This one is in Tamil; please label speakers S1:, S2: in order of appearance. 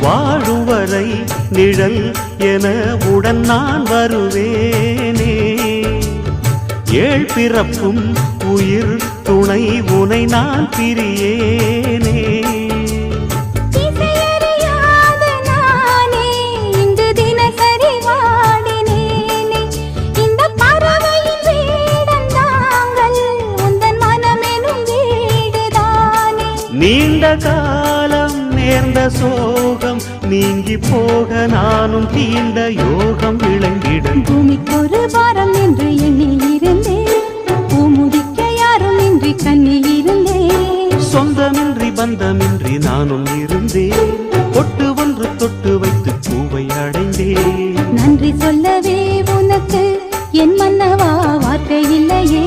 S1: வாழும் வரை நிழல் என உடன் நான் வருவேனே. ஏழ் பிறப்பும் உயிர் துணை உனை நான் பிரியேனே. நீண்ட காலம் நேர்ந்த சோகம் நீங்கி போக நானும் தீண்ட யோகம் விளங்கிட.
S2: பூமிக்கொரு வாரம் என்று எண்ணில் இருந்தேன், பூமுடிக்க யாரும் இன்றி கண்ணில் இருந்தேன்.
S1: சொந்தமின்றி பந்தமின்றி நானும் இருந்தேன், பொட்டு ஒன்று தொட்டு வைத்து பூவை அடைந்தேன்.
S2: நன்றி சொல்லவே உனக்கு என் மன்னவா வார்த்தை இல்லையே.